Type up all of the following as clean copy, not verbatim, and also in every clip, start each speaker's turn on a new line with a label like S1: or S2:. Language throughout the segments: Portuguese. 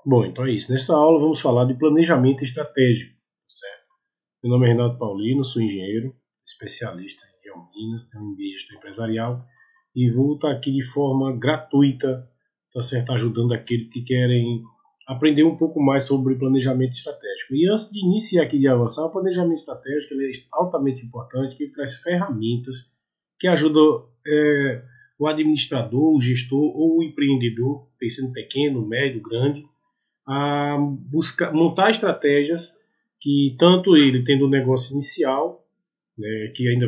S1: Bom, então é isso. Nessa aula vamos falar de planejamento estratégico, certo? Meu nome é Renato Paulino, sou engenheiro, especialista em Geominas, tenho um MBA em gestão empresarial e vou estar aqui de forma gratuita, tá certo? Ajudando aqueles que querem aprender um pouco mais sobre planejamento estratégico. E antes de iniciar aqui, de avançar, o planejamento estratégico ele é altamente importante, que ele traz ferramentas que ajudam o administrador, o gestor ou o empreendedor, pensando pequeno, médio, grande, a buscar montar estratégias que tanto ele tendo um negócio inicial, né, que ainda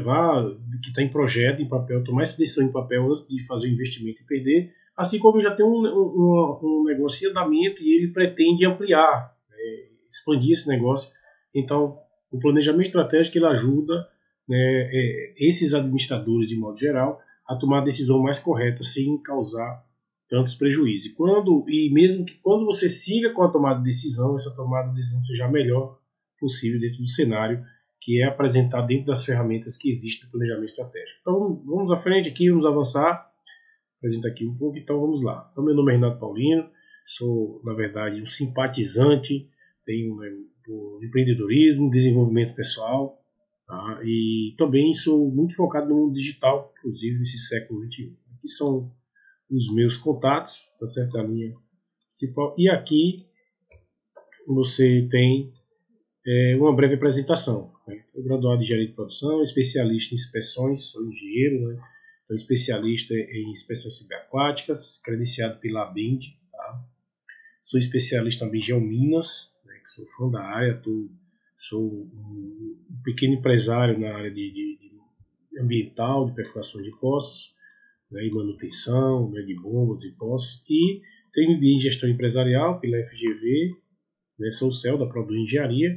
S1: que está em projeto, em papel, tomar essa decisão em papel antes de fazer o investimento e perder, assim como já tem um negócio em andamento e ele pretende ampliar, né, expandir esse negócio. Então, o planejamento estratégico ele ajuda, né, esses administradores, de modo geral, a tomar a decisão mais correta sem causar tantos prejuízos. E mesmo que quando você siga com a tomada de decisão, essa tomada de decisão seja a melhor possível dentro do cenário que é apresentado dentro das ferramentas que existem no planejamento estratégico. Então vamos à frente aqui, vamos avançar. Apresenta aqui um pouco, então vamos lá. Então meu nome é Renato Paulino, sou na verdade um simpatizante, tenho por empreendedorismo, desenvolvimento pessoal, tá? E também sou muito focado no mundo digital, inclusive nesse século XXI. Aqui são os meus contatos, tá certo? A linha principal. E aqui você tem uma breve apresentação. Né? Eu graduado em engenharia de produção, especialista em inspeções, sou engenheiro, né? Sou especialista em inspeções subaquáticas, credenciado pela ABEND. Tá? Sou especialista também em geominas, né? Que sou fã da área, sou um pequeno empresário na área de ambiental, de perfuração de poços, né, e manutenção, né, de bombas e poços, e tenho MBA em gestão empresarial pela FGV, né, sou CEL da Produção Engenharia,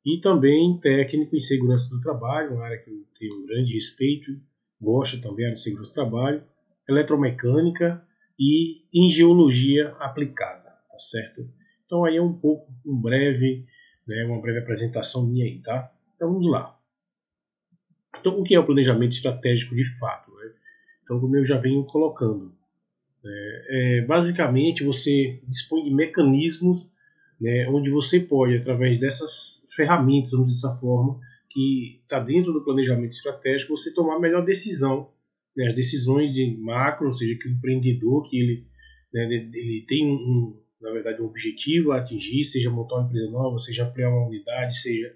S1: e também técnico em segurança do trabalho, uma área que eu tenho um grande respeito, gosto também da área de segurança do trabalho, eletromecânica e em geologia aplicada, tá certo? Então aí é um pouco, uma breve apresentação minha aí, tá? Então vamos lá. Então o que é o planejamento estratégico de fato? Né? Então, como eu já venho colocando, basicamente você dispõe de mecanismos, né, onde você pode, através dessas ferramentas, vamos dizer dessa forma, que está dentro do planejamento estratégico, você tomar a melhor decisão, né, as decisões de macro, ou seja, que o empreendedor, que ele tem na verdade, um objetivo a atingir, seja montar uma empresa nova, seja ampliar uma unidade, seja,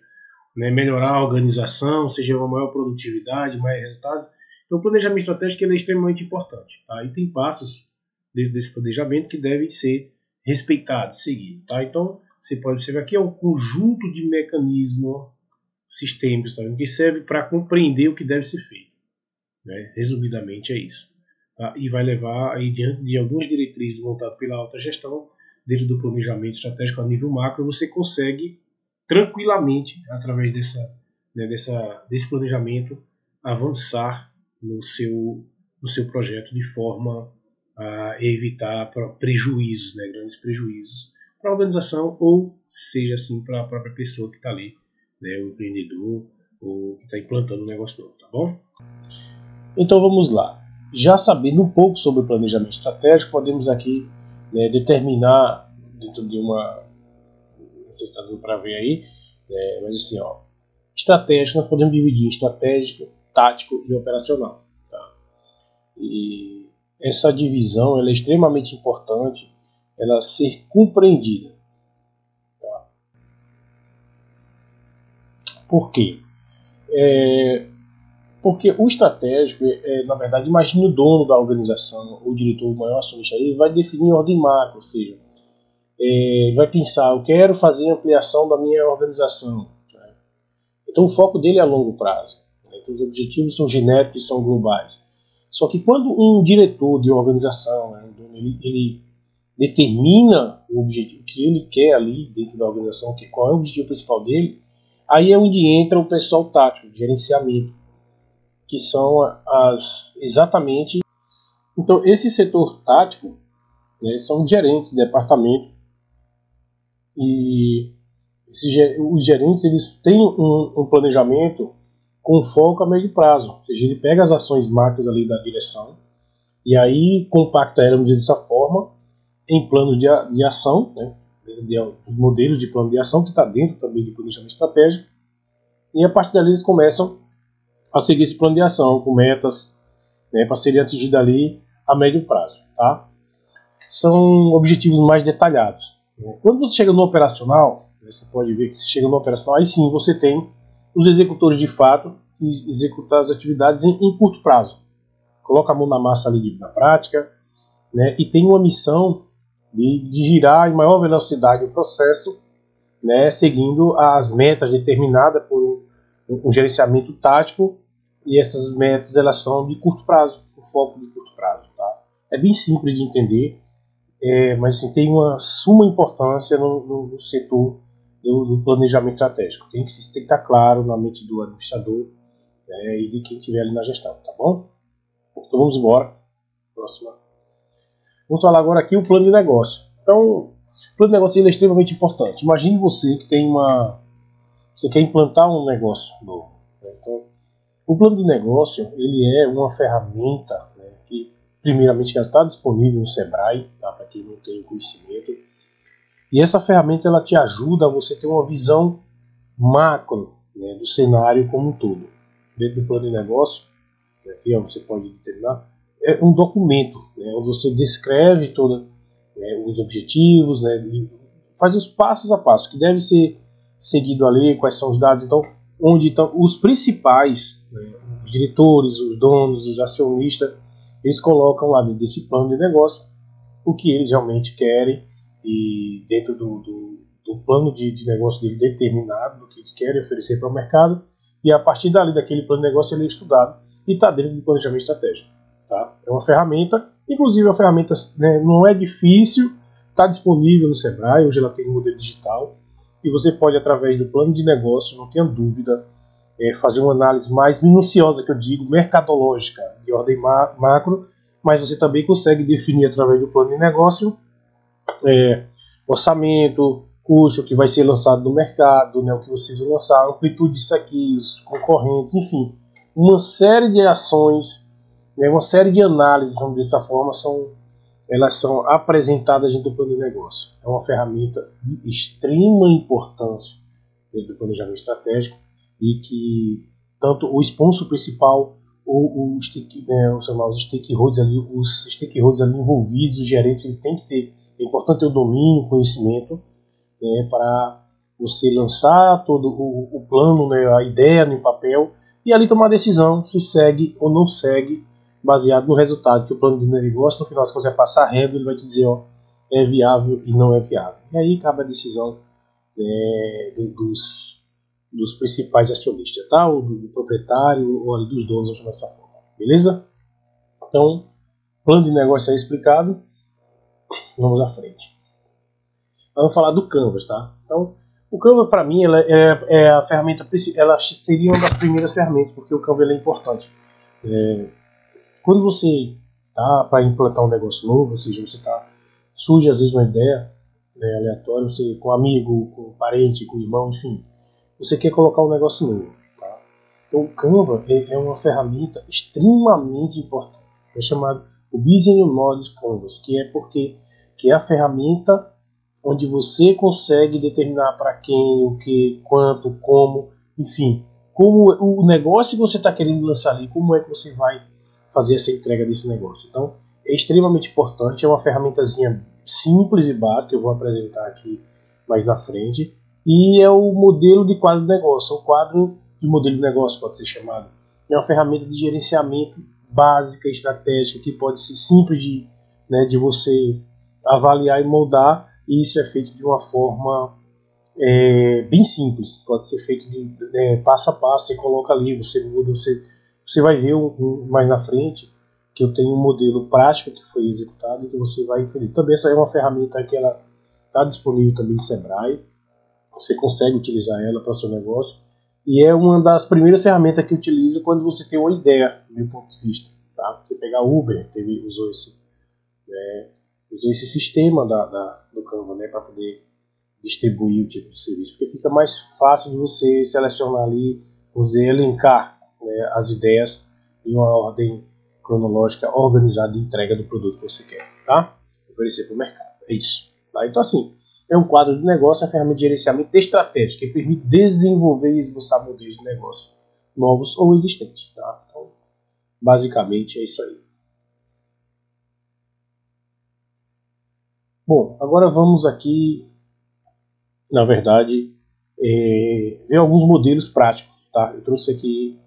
S1: né, melhorar a organização, seja uma maior produtividade, mais resultados. Então, o planejamento estratégico ele é extremamente importante. Tá? E tem passos dentro desse planejamento que devem ser respeitados, seguidos. Tá? Então, você pode observar que é um conjunto de mecanismos sistêmicos, tá? Que serve para compreender o que deve ser feito. Né? Resumidamente, é isso. Tá? E vai levar, aí, diante de algumas diretrizes montadas pela alta gestão, dentro do planejamento estratégico a nível macro, você consegue tranquilamente, através desse planejamento, avançar no seu projeto de forma a evitar prejuízos, né, grandes prejuízos para a organização ou seja assim para a própria pessoa que está ali, né, o empreendedor ou que está implantando um negócio novo, tá bom? Então vamos lá. Já sabendo um pouco sobre o planejamento estratégico, podemos aqui, né, determinar dentro de uma, não sei se está dando para ver aí, mas assim, ó, estratégico nós podemos dividir em estratégico, tático e operacional. Tá? E essa divisão ela é extremamente importante, ela ser compreendida. Tá? Por quê? Porque o estratégico, na verdade, imagine o dono da organização, o diretor, o maior acionista, ele vai definir ordem macro, ou seja, vai pensar, eu quero fazer ampliação da minha organização. Né? Então o foco dele é a longo prazo. Né? Então, os objetivos são genéricos e são globais. Só que quando um diretor de organização, né, ele determina o objetivo que ele quer ali dentro da organização, qual é o objetivo principal dele, aí é onde entra o pessoal tático, o gerenciamento, que são exatamente... Então esse setor tático, né, são gerentes de departamento e os gerentes eles têm um planejamento com foco a médio prazo, ou seja, ele pega as ações macros ali da direção e aí compacta ela, vamos dizer dessa forma, em planos de ação, né, os modelos de plano de ação, que está dentro também do planejamento estratégico, e a partir dali eles começam a seguir esse plano de ação com metas, né, para serem atingidas ali a médio prazo. Tá? São objetivos mais detalhados. Né? Quando você chega no operacional, você pode ver que você chega no operacional, aí sim você tem os executores de fato e executar as atividades em curto prazo. Coloca a mão na massa ali na prática, né, e tem uma missão de girar em maior velocidade o processo, né, seguindo as metas determinadas por um gerenciamento tático, e essas metas elas são de curto prazo, o foco de curto prazo. Tá? É bem simples de entender, mas assim, tem uma suma importância no setor do planejamento estratégico. Tem que estar claro na mente do administrador, e de quem estiver ali na gestão, tá bom? Então vamos embora. Próxima. Vamos falar agora aqui o plano de negócio. Então, o plano de negócio ele é extremamente importante. Imagine você que tem você quer implantar um negócio novo. Né? Então, o plano de negócio ele é uma ferramenta, né, que primeiramente ela está disponível no Sebrae, tá, para quem não tem conhecimento. E essa ferramenta ela te ajuda a você ter uma visão macro, né, do cenário como um todo. Dentro do plano de negócio, né, que você pode determinar, é um documento, né, onde você descreve todos, né, os objetivos, né, e faz os passos a passo que deve ser seguido ali, quais são os dados, então onde estão os principais, né, os diretores, os donos, os acionistas, eles colocam lá dentro desse plano de negócio o que eles realmente querem, e dentro do plano de negócio dele determinado, do que eles querem oferecer para o mercado, e a partir dali daquele plano de negócio ele é estudado e está dentro do planejamento estratégico. Tá? É uma ferramenta, inclusive a ferramenta, né, não é difícil, está disponível no Sebrae, hoje ela tem um modelo digital, e você pode, através do plano de negócio, não tenha dúvida, fazer uma análise mais minuciosa, que eu digo, mercadológica, de ordem macro, mas você também consegue definir, através do plano de negócio, orçamento, custo que vai ser lançado no mercado, né, o que vocês vão lançar, a amplitude disso aqui, os concorrentes, enfim, uma série de ações, né, uma série de análises, vamos dizer dessa forma, elas são apresentadas dentro do plano de negócio. É uma ferramenta de extrema importância dentro do planejamento estratégico, e que tanto o sponsor principal, os stakeholders ali envolvidos, os gerentes, ele tem que ter. É importante ter o domínio, o conhecimento, né, para você lançar todo o plano, né, a ideia no papel, e ali tomar a decisão se segue ou não segue, baseado no resultado que o plano de negócio, no final, se você passar a régua, ele vai te dizer, ó, é viável e não é viável. E aí cabe a decisão, né, dos principais acionistas, tá? Ou do proprietário, ou ali dos donos, dessa forma. Beleza? Então, plano de negócio é explicado. Vamos à frente. Vamos falar do Canvas, tá? Então, o Canvas, para mim, ela é a ferramenta, ela seria uma das primeiras ferramentas, porque o Canvas é importante. Quando você tá para implantar um negócio novo, ou seja, surge às vezes uma ideia, né, aleatória, você com um amigo, com um parente, com um irmão, enfim, você quer colocar um negócio novo. Tá? Então, o Canva é uma ferramenta extremamente importante. É chamado o Business Knowledge Canvas, que é a ferramenta onde você consegue determinar para quem, o que, quanto, como, enfim, como o negócio que você está querendo lançar ali, como é que você vai fazer essa entrega desse negócio. Então, é extremamente importante, é uma ferramentazinha simples e básica, eu vou apresentar aqui mais na frente, e é o modelo de quadro de negócio, o quadro de modelo de negócio pode ser chamado. É uma ferramenta de gerenciamento básica, estratégica, que pode ser simples de você avaliar e moldar, e isso é feito de uma forma bem simples, pode ser feito passo a passo, você coloca ali, você muda, você vai ver mais na frente que eu tenho um modelo prático que foi executado e que você vai entender. Também essa é uma ferramenta que ela está disponível também em Sebrae, você consegue utilizar ela para o seu negócio, e é uma das primeiras ferramentas que utiliza quando você tem uma ideia, do meu ponto de vista. Tá? Você pegar o Uber, usou esse sistema do Canva, né, para poder distribuir o tipo de serviço, porque fica mais fácil de você selecionar ali, você elencar, né, as ideias em uma ordem cronológica organizada de entrega do produto que você quer, tá? Oferecer para o mercado, é isso. Tá? Então assim, é um quadro de negócio, a ferramenta de gerenciamento estratégico, que permite desenvolver e esboçar modelos de negócio novos ou existentes. Tá? Então, basicamente é isso aí. Bom, agora vamos aqui, na verdade, ver alguns modelos práticos. Tá? Eu trouxe aqui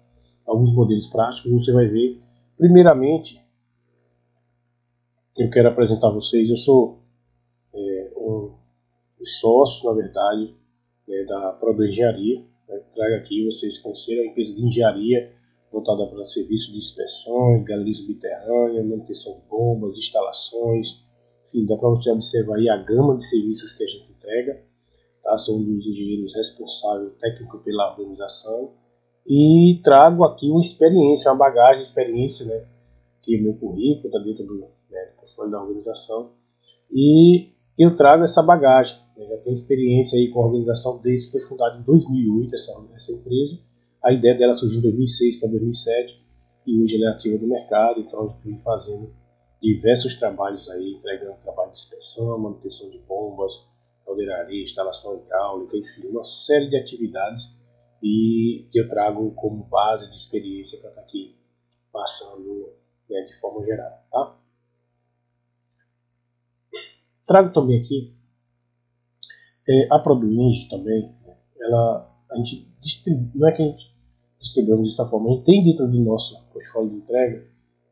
S1: alguns modelos práticos, você vai ver. Primeiramente, eu quero apresentar a vocês, eu sou um dos sócios, na verdade, da Prodo Engenharia. Trago aqui vocês conhecerem a empresa de engenharia voltada para serviços de inspeções, galeria subterrânea, manutenção de bombas, instalações, enfim, dá para você observar aí a gama de serviços que a gente entrega. Tá? Sou um dos engenheiros responsável técnico pela organização e trago aqui uma experiência, uma bagagem de experiência, né, que é meu currículo está dentro do portfólio da organização, e eu trago essa bagagem. Eu já tenho experiência aí com a organização desde que foi fundada em 2008 essa empresa. A ideia dela surgiu em 2006 para 2007 e hoje ela é ativa no mercado, então eu estou fazendo diversos trabalhos aí, entregando trabalho de inspeção, manutenção de bombas, caldeiraria, instalação hidráulica, enfim, uma série de atividades e que eu trago como base de experiência para estar aqui passando, né, de forma geral. Tá? Trago também aqui a Produenge também, a gente não é que a gente distribuímos dessa forma, a gente tem dentro do nosso portfólio de entrega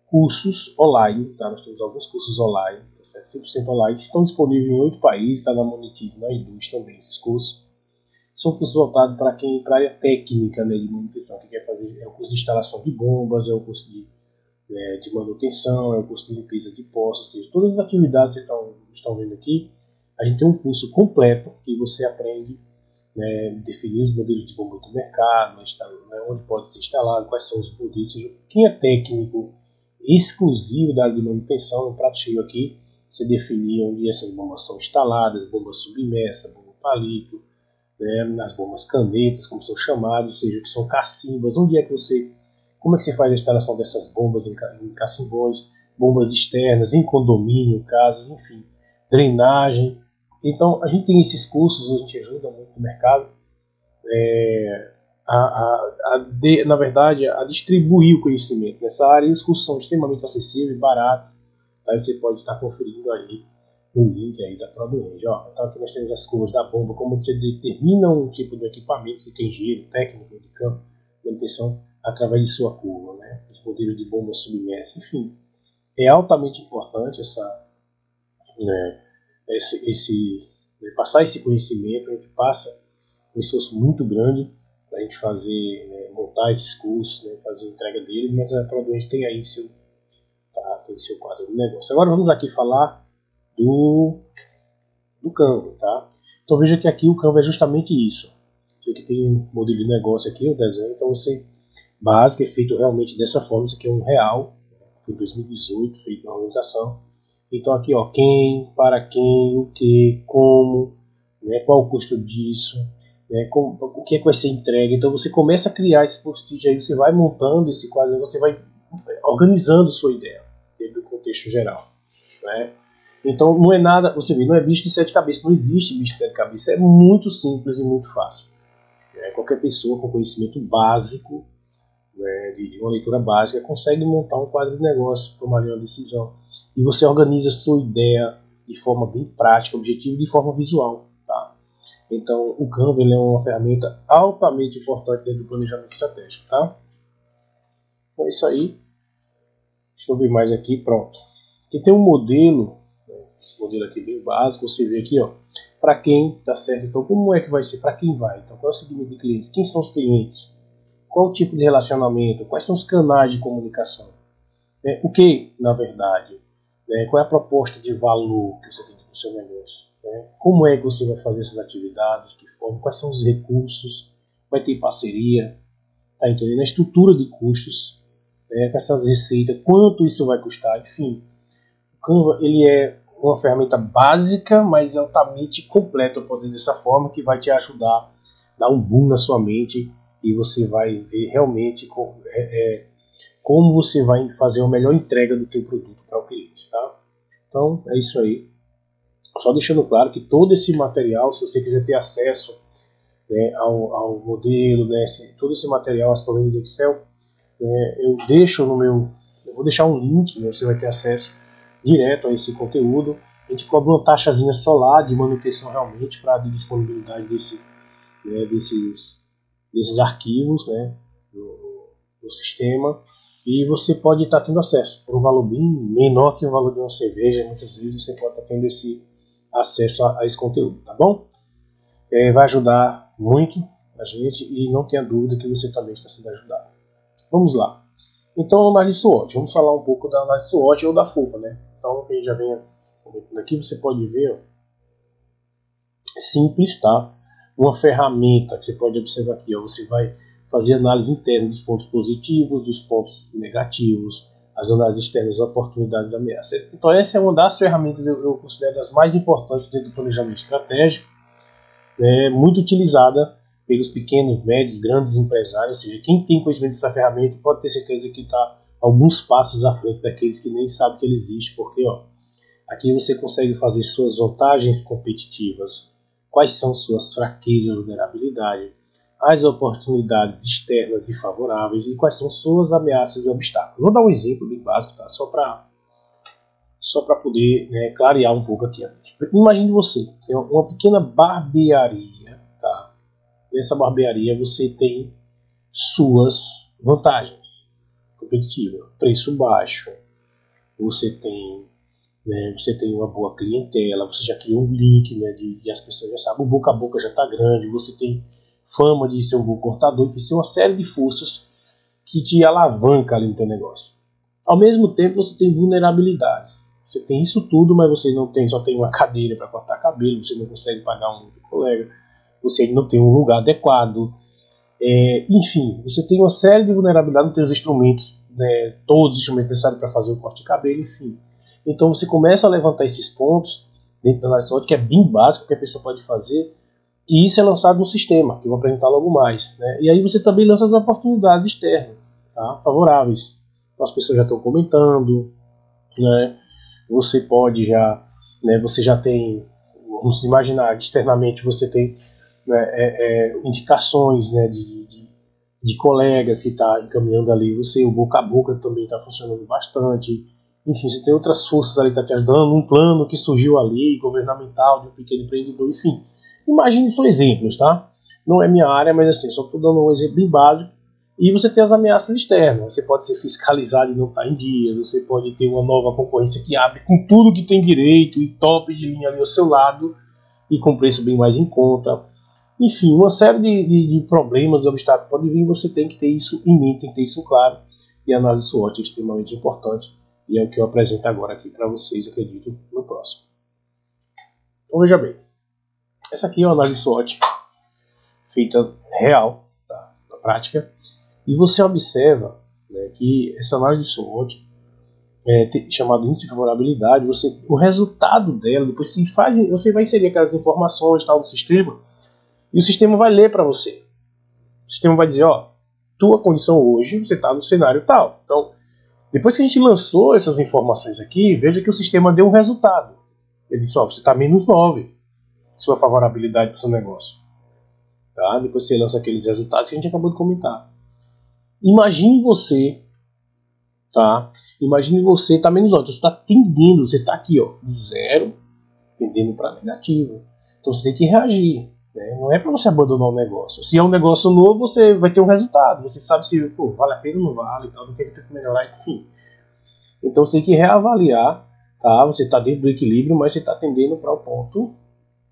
S1: cursos online, tá? Nós temos alguns cursos online, tá certo? 100% online, que estão disponíveis em 8 países, está na Monetize, na Eduz também, esses cursos. São cursos voltados para quem, para a área técnica, né, de manutenção, que quer fazer, é o curso de instalação de bombas, é o curso de manutenção, é o curso de limpeza de poços, ou seja, todas as atividades que vocês estão vendo aqui, a gente tem um curso completo que você aprende, né, definir os modelos de bomba do mercado, onde pode ser instalado, quais são os modelos, seja, quem é técnico exclusivo da área de manutenção, no prato cheio aqui, você definir onde essas bombas são instaladas, bomba submersa, bomba palito, né, as bombas canetas, como são chamadas, ou seja, que são cacimbas, onde é que você, como é que você faz a instalação dessas bombas em cacimbões, bombas externas, em condomínio, casas, enfim, drenagem. Então, a gente tem esses cursos, a gente ajuda muito no mercado, na verdade, a distribuir o conhecimento nessa área, e os cursos são extremamente acessíveis, baratos, tá? Você pode estar conferindo aí no link aí da Produenge. Então aqui nós temos as curvas da bomba, como você determina um tipo de equipamento, você tem engenheiro técnico de campo, manutenção, através de sua curva, né? Os modelos de bomba submersa, enfim. É altamente importante passar esse conhecimento. A gente passa um esforço muito grande para a gente fazer, né, montar esses cursos, né, fazer a entrega deles, mas a Produenge tem aí tem seu quadro de negócio. Agora vamos aqui falar do Canva, tá? Então veja que aqui o Canva é justamente isso. Aqui tem um modelo de negócio aqui, o desenho, então você básico, é feito realmente dessa forma. Isso aqui é um real, foi em 2018, feito na organização. Então aqui, ó, quem, para quem, o que, como, né, qual o custo disso, né, o que é que vai ser entregue. Então você começa a criar esse post-it aí, você vai montando esse quadro, você vai organizando sua ideia dentro do contexto geral, né? Então não é nada, você vê, não é bicho de 7 cabeças, não existe bicho de 7 cabeças, é muito simples e muito fácil. Qualquer pessoa com conhecimento básico, né, de uma leitura básica, consegue montar um quadro de negócio, tomar uma decisão. E você organiza a sua ideia de forma bem prática, objetiva e de forma visual. Tá? Então o Canva é uma ferramenta altamente importante dentro do planejamento estratégico. Tá? Então é isso aí. Deixa eu ver mais aqui, pronto. Aqui tem um modelo, esse modelo aqui bem básico, você vê aqui, ó, para quem, tá certo? Então como é que vai ser, para quem vai? Então qual é o segmento de clientes? Quem são os clientes? Qual o tipo de relacionamento? Quais são os canais de comunicação? O que, na verdade, qual é a proposta de valor que você tem para o seu negócio? Como é que você vai fazer essas atividades? De que forma? Quais são os recursos? Vai ter parceria? Tá entendendo? A estrutura de custos, com essas receitas, quanto isso vai custar, enfim. O Canva, ele é uma ferramenta básica, mas altamente completa, eu posso dizer dessa forma, que vai te ajudar a dar um boom na sua mente e você vai ver realmente como você vai fazer a melhor entrega do teu produto para o cliente. Tá? Então é isso aí. Só deixando claro que todo esse material, se você quiser ter acesso, né, ao modelo, né, todo esse material, as planilhas de Excel, né, eu vou deixar um link, né, você vai ter acesso direto a esse conteúdo. A gente cobra uma taxazinha só lá de manutenção realmente para a disponibilidade desses arquivos, né, no sistema, e você pode estar tendo acesso por um valor bem menor que o valor de uma cerveja. Muitas vezes você pode estar tendo esse acesso a esse conteúdo, tá bom? Vai ajudar muito a gente e não tenha dúvida que você também está sendo ajudado. Vamos lá. Então, análise SWOT. Vamos falar um pouco da análise SWOT ou da FUFA, né? Então, quem já vem comentando aqui, você pode ver, ó, simples, tá? Uma ferramenta que você pode observar aqui, ó, você vai fazer análise interna dos pontos positivos, dos pontos negativos, as análises externas, as oportunidades da ameaça. Então, essa é uma das ferramentas eu considero as mais importantes dentro do planejamento estratégico, muito utilizada pelos pequenos, médios, grandes empresários. Ou seja, quem tem conhecimento dessa ferramenta pode ter certeza que está alguns passos à frente daqueles que nem sabem que ele existe, porque ó, aqui você consegue fazer suas vantagens competitivas, quais são suas fraquezas, vulnerabilidade, as oportunidades externas e favoráveis e quais são suas ameaças e obstáculos. Vou dar um exemplo bem básico, tá? Só para poder, né, clarear um pouco aqui. Imagine você tem uma pequena barbearia, tá? Nessa barbearia você tem suas vantagens competitivas, preço baixo, você tem uma boa clientela, você já criou um link, né, de as pessoas já sabem, o boca a boca já está grande, você tem fama de ser um bom cortador, tem uma série de forças que te alavanca ali no teu negócio. Ao mesmo tempo você tem vulnerabilidades. Você tem isso tudo, mas você não tem, só tem uma cadeira para cortar cabelo, você não consegue pagar um colega, você não tem um lugar adequado. Enfim, você tem uma série de vulnerabilidades, não tem os instrumentos, né, todos os instrumentos necessários para fazer o corte de cabelo, enfim. Então você começa a levantar esses pontos dentro da análise SWOT, que é bem básico, que a pessoa pode fazer, e isso é lançado no sistema, que eu vou apresentar logo mais, né? E aí você também lança as oportunidades externas, tá? Favoráveis. Então as pessoas já estão comentando, né? Você pode já, né, você já tem, vamos imaginar, externamente você tem, né, indicações, né, de colegas que estão encaminhando ali, o boca a boca também está funcionando bastante. Enfim, você tem outras forças ali que estão te ajudando, um plano que surgiu ali, governamental, de um pequeno empreendedor, enfim. Imagine, são exemplos, tá? Não é minha área, mas assim, só estou dando um exemplo bem básico. E você tem as ameaças externas, você pode ser fiscalizado e não estar em dias, você pode ter uma nova concorrência que abre com tudo que tem direito e top de linha ali ao seu lado e com preço bem mais em conta. Enfim, uma série de problemas e obstáculos pode vir, você tem que ter isso em mente, tem que ter isso claro. E a análise SWOT é extremamente importante e é o que eu apresento agora aqui para vocês, acredito, no próximo. Então veja bem, essa aqui é uma análise SWOT feita real, tá, na prática. E você observa, né, que essa análise de SWOT, chamada índice de favorabilidade, o resultado dela, depois você vai inserir aquelas informações tal, do sistema, e o sistema vai ler para você. O sistema vai dizer, ó, tua condição hoje, você está no cenário tal. Então, depois que a gente lançou essas informações aqui, veja que o sistema deu um resultado. Ele disse, ó, você está menos 9, sua favorabilidade para o seu negócio. Tá? Depois você lança aqueles resultados que a gente acabou de comentar. Imagine você, tá? Imagine você tá menos 9, você está tendendo, você está aqui, ó, de 0, tendendo para negativo. Então você tem que reagir, né? Não é para você abandonar o negócio. Se é um negócio novo, você vai ter um resultado. Você sabe se vale a pena ou não vale, então do que tem que melhorar, enfim. Então você tem que reavaliar, tá? Você está dentro do equilíbrio, mas você está tendendo para o ponto,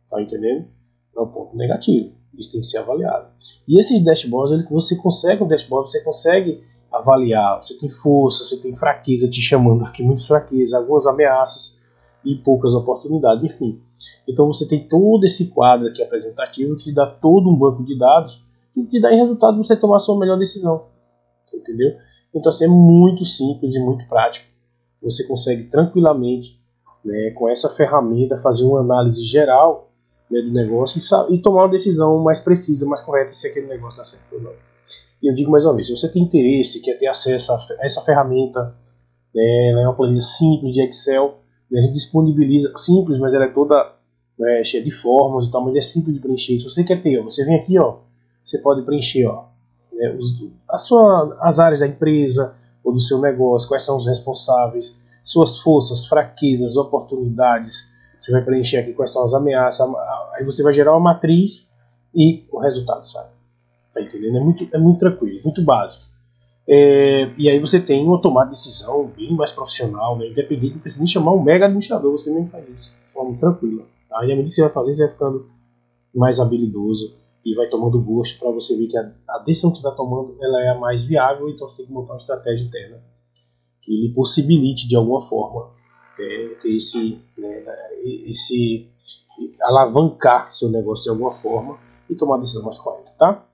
S1: tá entendendo? Para o ponto negativo. Isso tem que ser avaliado. E esses dashboards, você consegue avaliar. Você tem força, você tem fraqueza te chamando aqui, muitas fraquezas, algumas ameaças e poucas oportunidades, enfim. Então você tem todo esse quadro aqui apresentativo que te dá todo um banco de dados que te dá em resultado você tomar a sua melhor decisão. Entendeu? Então assim, é muito simples e muito prático. Você consegue tranquilamente, né, com essa ferramenta fazer uma análise geral, né, do negócio e tomar uma decisão mais precisa, mais correta se aquele negócio está certo ou não. E eu digo mais uma vez, se você tem interesse, quer ter acesso a essa ferramenta, né, ela é uma planilha simples de Excel, A gente disponibiliza, simples, mas ela é toda, né, cheia de formas e tal, mas é simples de preencher. Se você quer ter, ó, você vem aqui, ó, você pode preencher, ó, né, as áreas da empresa ou do seu negócio, quais são os responsáveis, suas forças, fraquezas, oportunidades. Você vai preencher aqui quais são as ameaças, aí você vai gerar uma matriz e o resultado sai. Tá entendendo? É muito tranquilo, muito básico. E aí você tem uma tomada de decisão bem mais profissional, né? Independente, não precisa nem chamar um mega administrador, você nem faz isso de forma tranquila. Tá? E à medida que você vai fazer, você vai ficando mais habilidoso e vai tomando gosto para você ver que a decisão que você está tomando ela é a mais viável, então você tem que montar uma estratégia interna que lhe possibilite de alguma forma ter esse alavancar seu negócio de alguma forma e tomar a decisão mais correta, tá?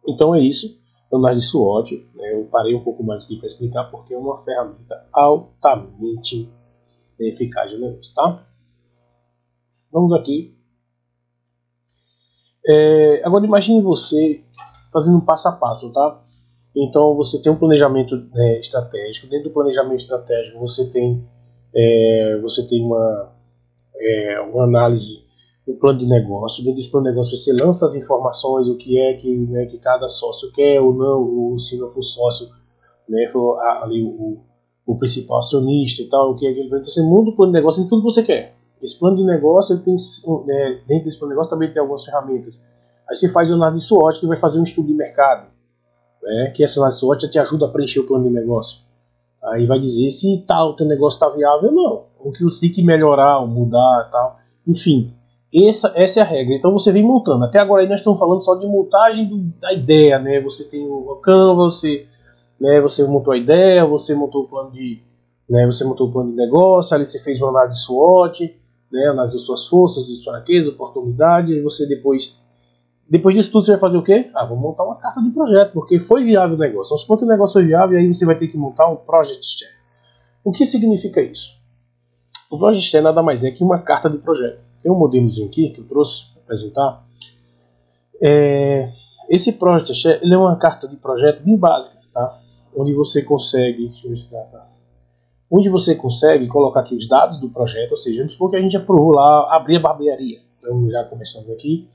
S1: Então é isso, análise de SWOT, né? Eu parei um pouco mais aqui para explicar porque é uma ferramenta altamente eficaz de negócio, tá? Vamos aqui. Agora imagine você fazendo um passo a passo, tá? Então você tem um planejamento estratégico. Dentro do planejamento estratégico você tem uma análise, um plano de negócio. Dentro desse plano de negócio você lança as informações, o que é que cada sócio quer ou não, ou se não for sócio, né, for ali o principal acionista e tal, o que é que ele vai. Então você muda o plano de negócio em tudo que você quer. Esse plano de negócio, ele tem, dentro desse plano de negócio também tem algumas ferramentas. Aí você faz a análise de SWOT, que vai fazer um estudo de mercado, né, que essa análise de SWOT te ajuda a preencher o plano de negócio. Aí vai dizer se o teu negócio está viável ou não, o que você tem que melhorar ou mudar e tal. Enfim, essa é a regra. Então você vem montando. Até agora aí nós estamos falando só de montagem da ideia, né? Você tem o Canva, você montou a ideia, você montou o plano de negócio, ali você fez uma análise de SWOT, né? Análise das suas forças, das fraquezas, oportunidades, e você depois disso tudo você vai fazer o quê? Vou montar uma carta de projeto, porque foi viável o negócio. Vamos supor que o negócio foi viável e aí você vai ter que montar um Project Share. O que significa isso? O Project Share nada mais é que uma carta de projeto. Tem um modelozinho aqui que eu trouxe para apresentar. Esse Project Share ele é uma carta de projeto bem básica, tá? Onde você consegue, onde você consegue colocar aqui os dados do projeto, ou seja, vamos supor que a gente aprovou lá abrir a barbearia. Estamos já começando aqui.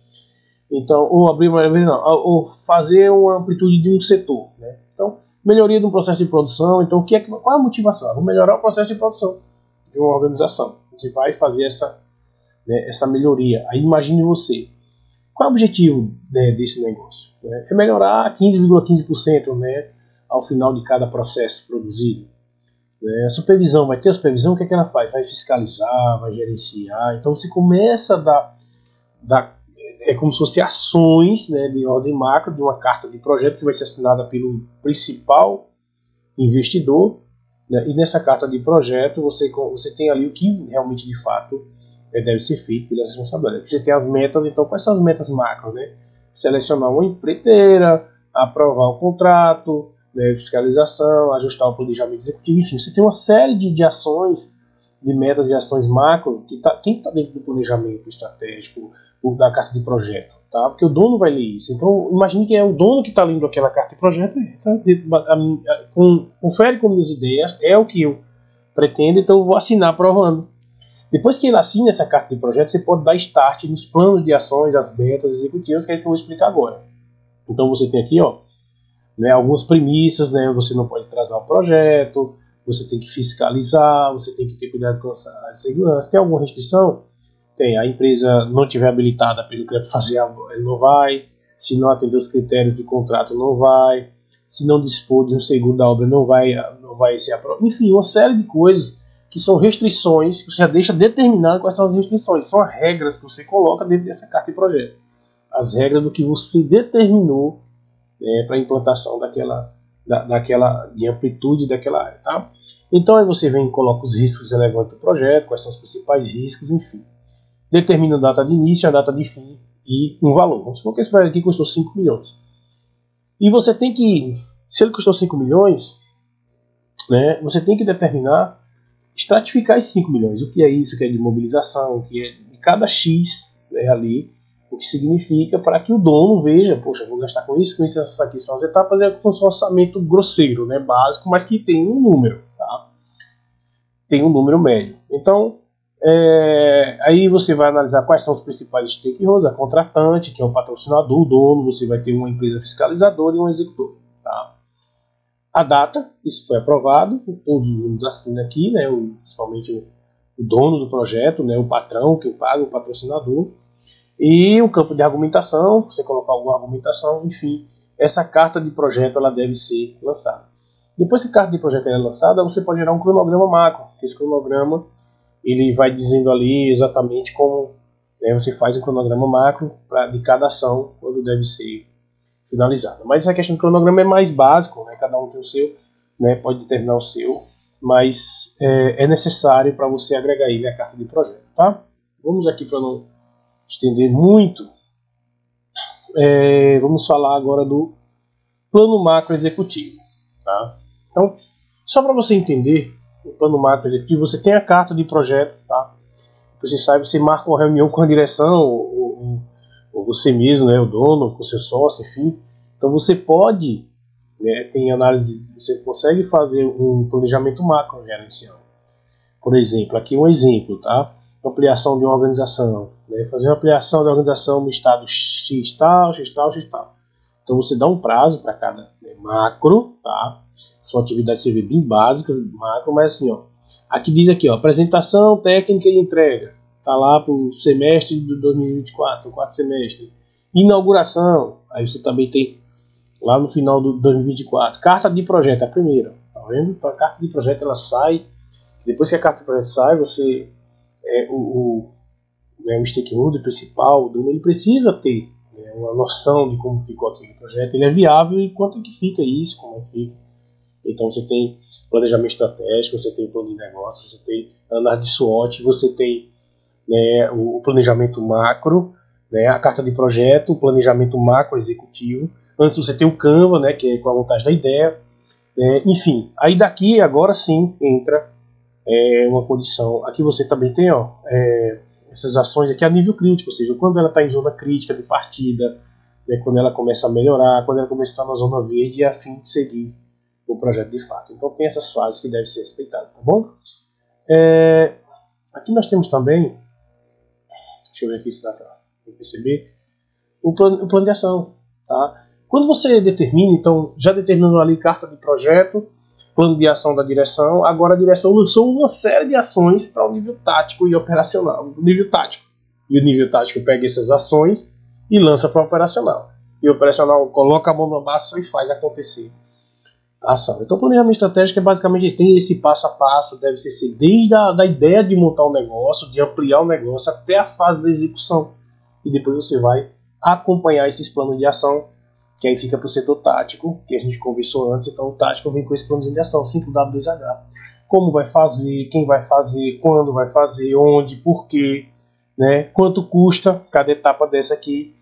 S1: Então, ou fazer uma amplitude de um setor, né? Então, melhoria de um processo de produção. Então, qual é a motivação? Vou melhorar o processo de produção de uma organização. A gente vai fazer essa melhoria. Aí imagine você. Qual é o objetivo, né, desse negócio? É melhorar 15,15%, né, ao final de cada processo produzido. A supervisão, vai ter a supervisão, o que é que ela faz? Vai fiscalizar, vai gerenciar. Então você começa a dar é como se fossem ações, né, de ordem macro, de uma carta de projeto que vai ser assinada pelo principal investidor, né, e nessa carta de projeto você tem ali o que realmente de fato deve ser feito pelas responsabilidades. Você tem as metas, então quais são as metas macro? Né? Selecionar uma empreiteira, aprovar o contrato, né, fiscalização, ajustar o planejamento executivo, enfim, você tem uma série de ações, de metas e ações macro, que tem que estar dentro do planejamento estratégico, da carta de projeto, tá? Porque o dono vai ler isso. Então, imagine que é o dono que está lendo aquela carta de projeto, confere com minhas ideias, é o que eu pretendo, então eu vou assinar aprovando. Depois que ele assina essa carta de projeto, você pode dar start nos planos de ações, as metas executivas, que é isso que eu vou explicar agora. Então você tem aqui, né, algumas premissas, né? Você não pode atrasar o projeto, você tem que fiscalizar, você tem que ter cuidado com a área de segurança. Tem alguma restrição? Tem. A empresa não tiver habilitada pelo que fazer, ele não vai. Se não atender os critérios de contrato, não vai. Se não dispor de um seguro da obra, não vai ser aprovado. Enfim, uma série de coisas que são restrições, que você já deixa determinado quais são as restrições. São as regras que você coloca dentro dessa carta de projeto. As regras do que você determinou para a implantação daquela de amplitude daquela área. Tá? Então aí você vem e coloca os riscos relevantes do projeto, quais são os principais riscos, enfim. Determina a data de início, a data de fim e um valor. Vamos supor que esse projeto aqui custou 5 milhões. E você tem que, se ele custou 5 milhões, né, você tem que determinar, estratificar esses 5 milhões. O que é isso, o que é de mobilização, o que é de cada X, né, ali, o que significa para que o dono veja, poxa, vou gastar com isso, essas aqui são as etapas, é um orçamento grosseiro, né, básico, mas que tem um número, tá? Tem um número médio. Então, aí você vai analisar quais são os principais stakeholders, a contratante, que é o patrocinador, o dono, você vai ter uma empresa fiscalizadora e um executor. Tá? A data, isso foi aprovado, todo mundo assina aqui, né, principalmente o dono do projeto, né, o patrão, quem paga, o patrocinador, e o campo de argumentação, você colocar alguma argumentação, enfim, essa carta de projeto ela deve ser lançada. Depois que a carta de projeto é lançada, você pode gerar um cronograma macro. Esse cronograma ele vai dizendo ali exatamente como, né, você faz um cronograma macro de cada ação quando deve ser finalizada. Mas essa questão do cronograma é mais básico, né, cada um tem o seu, né, pode determinar o seu, mas é necessário para você agregar ele à carta de projeto. Tá? Vamos aqui para não estender muito, vamos falar agora do plano macro executivo. Tá? Então, só para você entender o plano macro executivo, você tem a carta de projeto, tá? Você sabe, você marca uma reunião com a direção, ou você mesmo, né, o dono, com o seu sócio, enfim. Então você pode, né, tem análise, você consegue fazer um planejamento macro gerencial. Por exemplo, aqui um exemplo, tá? Ampliação de uma organização, né? Fazer uma ampliação da organização no estado X tal, X tal, X tal. Então você dá um prazo para cada, né, macro, tá? São atividades CV bem básicas, macro, mas assim, ó, aqui diz aqui, ó, apresentação técnica e entrega, tá lá para o semestre de 2024, o quarto semestre. Inauguração, aí você também tem lá no final do 2024. Carta de projeto, a primeira, tá vendo? Então a carta de projeto ela sai, depois que a carta de projeto sai, você o stakeholder principal, ele precisa ter, né, uma noção de como ficou aquele projeto, ele é viável e quanto é que fica isso, como é que fica. Então você tem planejamento estratégico, você tem plano de negócio, você tem análise de SWOT, você tem, né, o planejamento macro, né, a carta de projeto, o planejamento macro executivo. Antes você tem o Canva, né, que é com a montagem da ideia, né, enfim. Aí daqui agora sim entra uma condição. Aqui você também tem, ó, essas ações aqui a nível crítico, ou seja, quando ela está em zona crítica de partida, né, quando ela começa a melhorar, quando ela começa a estar na zona verde e a fim de seguir o projeto de fato. Então tem essas fases que devem ser respeitadas, tá bom? Aqui nós temos também, deixa eu ver aqui se dá para perceber, o plano de ação. Tá? Quando você determina, então já determinou ali carta de projeto, plano de ação da direção, agora a direção lançou uma série de ações para o nível tático e operacional. O nível tático. E o nível tático pega essas ações e lança para o operacional. E o operacional coloca a mão na massa e faz acontecer a ação. Então o planejamento estratégico é basicamente isso. Tem esse passo a passo, deve ser desde a ideia de montar um negócio, de ampliar o negócio, até a fase da execução. E depois você vai acompanhar esses planos de ação, que aí fica para o setor tático, que a gente conversou antes. Então o tático vem com esse plano de ação, 5W2H. Como vai fazer, quem vai fazer, quando vai fazer, onde, por quê, né? Quanto custa cada etapa dessa aqui,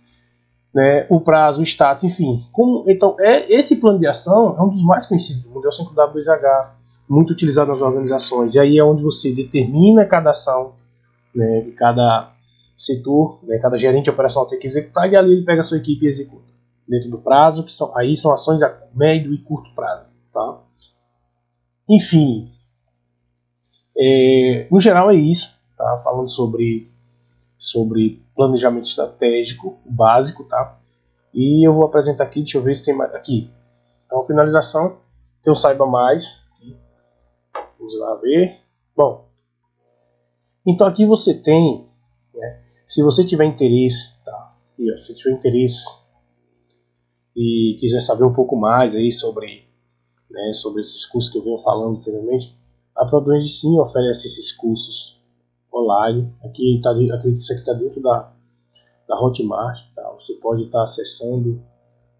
S1: né? O prazo, o status, enfim. Então esse plano de ação é um dos mais conhecidos do mundo, é o 5W2H, muito utilizado nas organizações. E aí é onde você determina cada ação, né, de cada setor, né, cada gerente operacional tem que executar, e ali ele pega a sua equipe e executa dentro do prazo, que aí são ações a médio e curto prazo. Tá? Enfim, no geral é isso, tá? Falando sobre planejamento estratégico básico, tá? E eu vou apresentar aqui, deixa eu ver se tem mais aqui. Então, finalização, tem o Saiba Mais, vamos lá ver. Bom, então aqui você tem, né, se você tiver interesse, tá? E, ó, se tiver interesse e quiser saber um pouco mais aí sobre esses cursos que eu venho falando anteriormente, a ProDuende sim oferece esses cursos online. Aqui tá, acredito que isso aqui está dentro da Hotmart. Tá? Você pode estar acessando,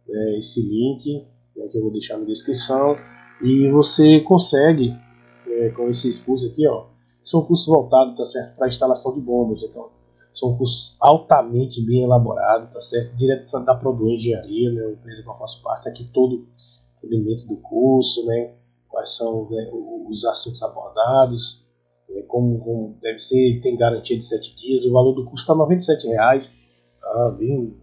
S1: né, esse link, né, que eu vou deixar na descrição, e você consegue, com esses cursos aqui, ó, são cursos voltados, tá certo, para instalação de bombas. Então, são cursos altamente bem elaborados, tá certo? Direto da ProDuende Engenharia, né, a empresa que eu faço parte, aqui todo o elemento do curso, né, quais são, né, os assuntos abordados, como deve ser, tem garantia de 7 dias, o valor do curso está R$ 97, tá, bem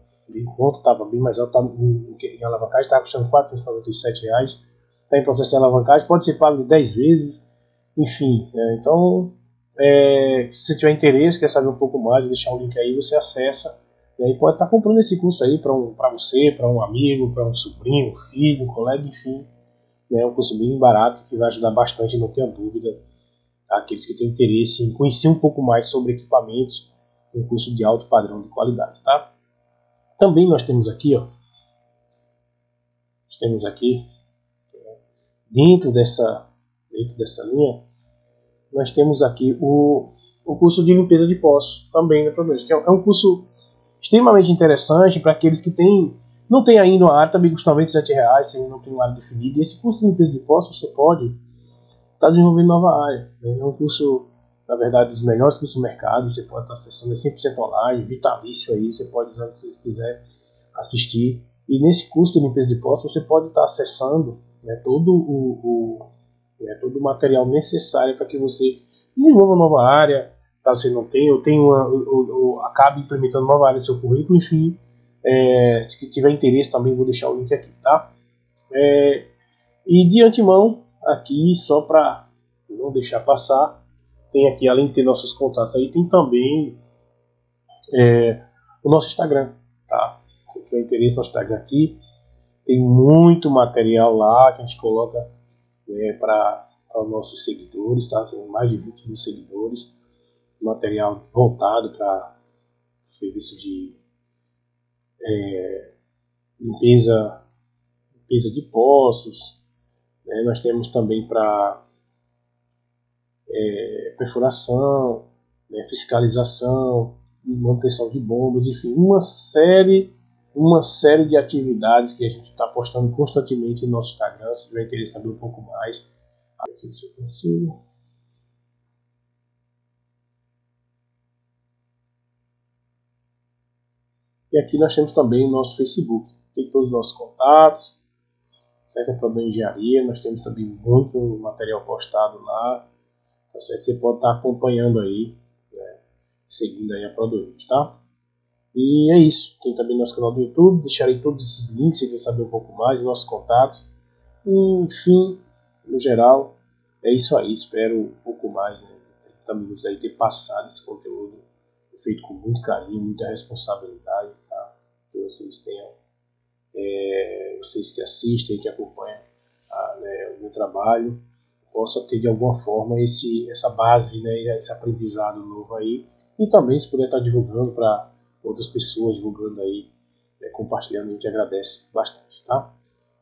S1: conto, estava bem mais alto, tá, em alavancagem estava custando R$ 497, está em processo de alavancagem, pode ser pago de 10 vezes, enfim, então Se você tiver interesse, quer saber um pouco mais, vou deixar o link aí, você acessa. E aí pode estar comprando esse curso aí para você, para um amigo, para um sobrinho, um filho, um colega, enfim. É um curso bem barato que vai ajudar bastante, não tenha dúvida, aqueles que têm interesse em conhecer um pouco mais sobre equipamentos, um curso de alto padrão de qualidade, tá? Também nós temos aqui, dentro dessa linha, nós temos aqui o curso de limpeza de poços, também, né, que é um curso extremamente interessante para aqueles que não têm ainda uma área, também custa R$97, se não tem uma área definida. E esse curso de limpeza de poços você pode estar desenvolvendo nova área. Né? É um curso, na verdade, dos melhores cursos do mercado, você pode estar acessando, é 100% online, vitalício aí, você pode, se você quiser, assistir. E nesse curso de limpeza de poços você pode estar acessando, né, todo o material necessário para que você desenvolva uma nova área, caso você não tenha, ou acabe implementando nova área no seu currículo, enfim. Se tiver interesse também vou deixar o link aqui, tá? E de antemão, aqui, só para não deixar passar, tem aqui, além de ter nossos contatos aí, tem também o nosso Instagram, tá? Se tiver interesse no Instagram aqui, tem muito material lá que a gente coloca para os nossos seguidores, tá? Tem mais de 20 mil seguidores, material voltado para serviço de limpeza de poços, né? Nós temos também para perfuração, né? Fiscalização, manutenção de bombas, enfim, uma série de atividades que a gente está postando constantemente no nosso Instagram. Se tiver interesse em saber um pouco mais, aqui se eu consigo. E aqui nós temos também o nosso Facebook, tem todos os nossos contatos, certo? É Problema Engenharia, nós temos também muito material postado lá, tá certo? Você pode estar acompanhando aí, né? Seguindo aí a Produit, tá? E é isso, tem também nosso canal do YouTube, deixarei todos esses links se quiser saber um pouco mais, nossos contatos. Enfim, no geral, é isso aí, espero um pouco mais, né? 30 minutos aí ter passado esse conteúdo feito com muito carinho, muita responsabilidade, tá? Que vocês tenham, vocês que assistem, que acompanham o meu trabalho, possa ter de alguma forma essa base, né, esse aprendizado novo aí, e também se puder estar divulgando para outras pessoas, divulgando aí, compartilhando, a gente agradece bastante, tá?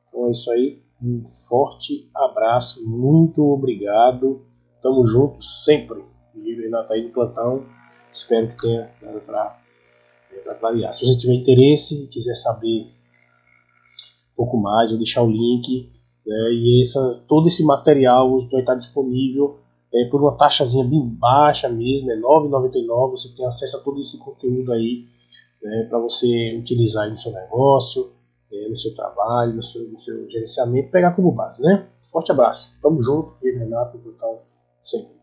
S1: Então é isso aí, um forte abraço, muito obrigado, tamo junto sempre. E o Renato aí de plantão, espero que tenha dado para clarear. Se você tiver interesse e quiser saber um pouco mais, vou deixar o link, né, e todo esse material vai estar disponível por uma taxazinha bem baixa mesmo, é R$ 9,99, você tem acesso a todo esse conteúdo aí, né, para você utilizar aí no seu negócio, no seu trabalho, no seu gerenciamento, pegar como base, né? Forte abraço, tamo junto, eu e Renato, então, sempre.